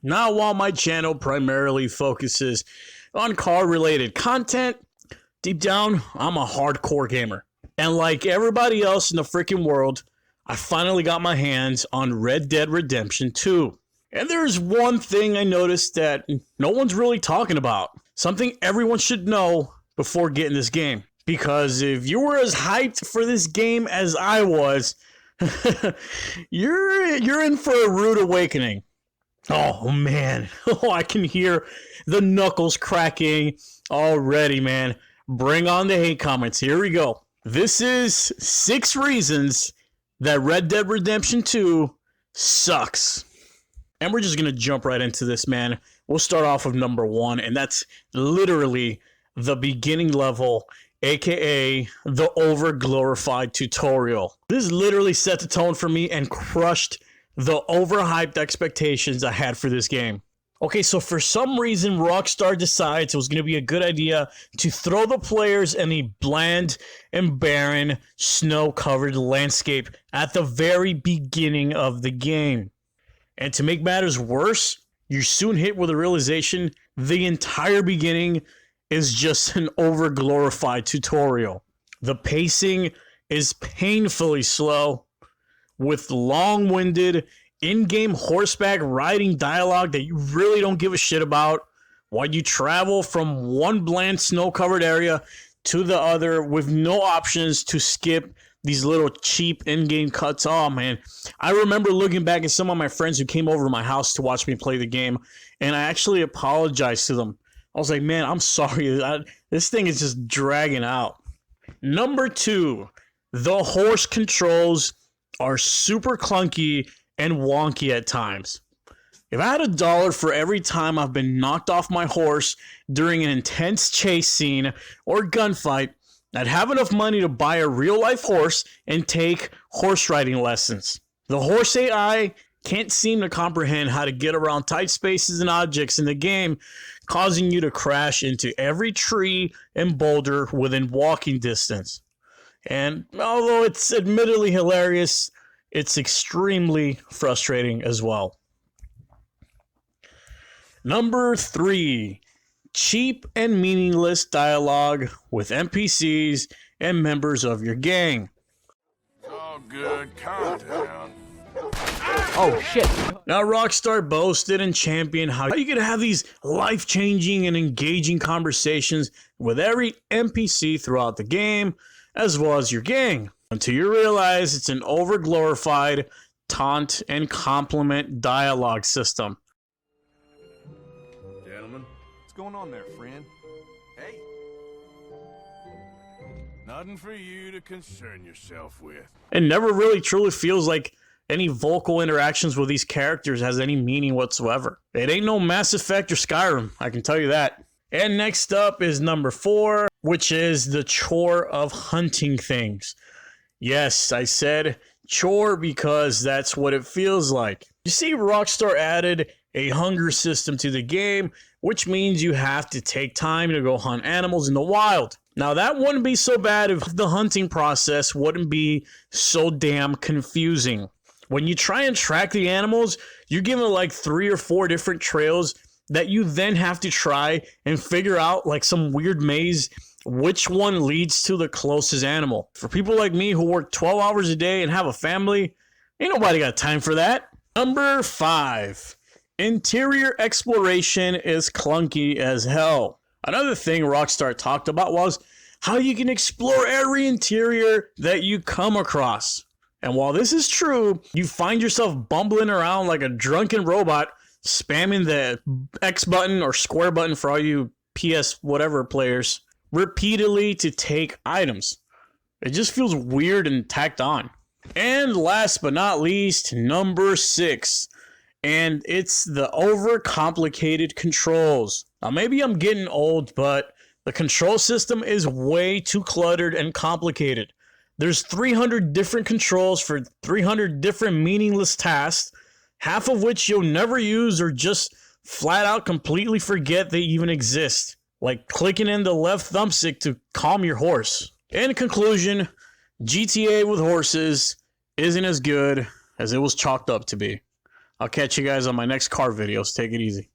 Now, while my channel primarily focuses on car-related content, deep down, I'm a hardcore gamer. And like everybody else in the freaking world, I finally got my hands on Red Dead Redemption 2. And there's one thing I noticed that no one's really talking about. Something everyone should know before getting this game. Because if you were as hyped for this game as I was, you're in for a rude awakening. Oh man, I can hear the knuckles cracking already, man. Bring on the hate comments. Here we go. This is 6 reasons that Red Dead Redemption 2 sucks. And we're just going to jump right into this, man. We'll start off with number 1, and that's literally the beginning level, aka the over-glorified tutorial. This literally set the tone for me and crushed the overhyped expectations I had for this game. Okay, so for some reason, Rockstar decides it was going to be a good idea to throw the players in a bland and barren, snow-covered landscape at the very beginning of the game. And to make matters worse, you're soon hit with the realization the entire beginning is just an over-glorified tutorial. The pacing is painfully slow, with long-winded, in-game horseback riding dialogue that you really don't give a shit about while you travel from one bland snow-covered area to the other with no options to skip these little cheap in-game cuts. Oh, man. I remember looking back at some of my friends who came over to my house to watch me play the game, and I actually apologized to them. I was like, man, I'm sorry. This thing is just dragging out. Number 2, the horse controls are super clunky and wonky at times. If I had $1 for every time I've been knocked off my horse during an intense chase scene or gunfight, I'd have enough money to buy a real-life horse and take horse riding lessons. The horse AI can't seem to comprehend how to get around tight spaces and objects in the game, causing you to crash into every tree and boulder within walking distance. And although it's admittedly hilarious, it's extremely frustrating as well. Number 3, cheap and meaningless dialogue with NPCs and members of your gang. Oh, good. Calm down. Oh, shit. Now, Rockstar boasted and championed how you could have these life-changing and engaging conversations with every NPC throughout the game, as well as your gang, until you realize it's an over-glorified taunt and compliment dialogue system. Gentlemen, what's going on there, friend? Hey. Nothing for you to concern yourself with. It never really truly feels like any vocal interactions with these characters has any meaning whatsoever. It ain't no Mass Effect or Skyrim, I can tell you that. And next up is number 4, which is the chore of hunting things. Yes, I said chore because that's what it feels like. You see, Rockstar added a hunger system to the game, which means you have to take time to go hunt animals in the wild. Now, that wouldn't be so bad if the hunting process wouldn't be so damn confusing. When you try and track the animals, you're given like 3 or 4 different trails that you then have to try and figure out, like some weird maze, which one leads to the closest animal. For people like me who work 12 hours a day and have a family, ain't nobody got time for that. Number 5, interior exploration is clunky as hell. Another thing Rockstar talked about was how you can explore every interior that you come across. And while this is true, you find yourself bumbling around like a drunken robot, spamming the X button or square button for all you PS whatever players repeatedly to take items. It just feels weird and tacked on. And last but not least, number 6. And it's the overcomplicated controls. Now maybe I'm getting old, but the control system is way too cluttered and complicated. There's 300 different controls for 300 different meaningless tasks, half of which you'll never use or just flat out completely forget they even exist. Like clicking in the left thumbstick to calm your horse. In conclusion, GTA with horses isn't as good as it was chalked up to be. I'll catch you guys on my next car videos. Take it easy.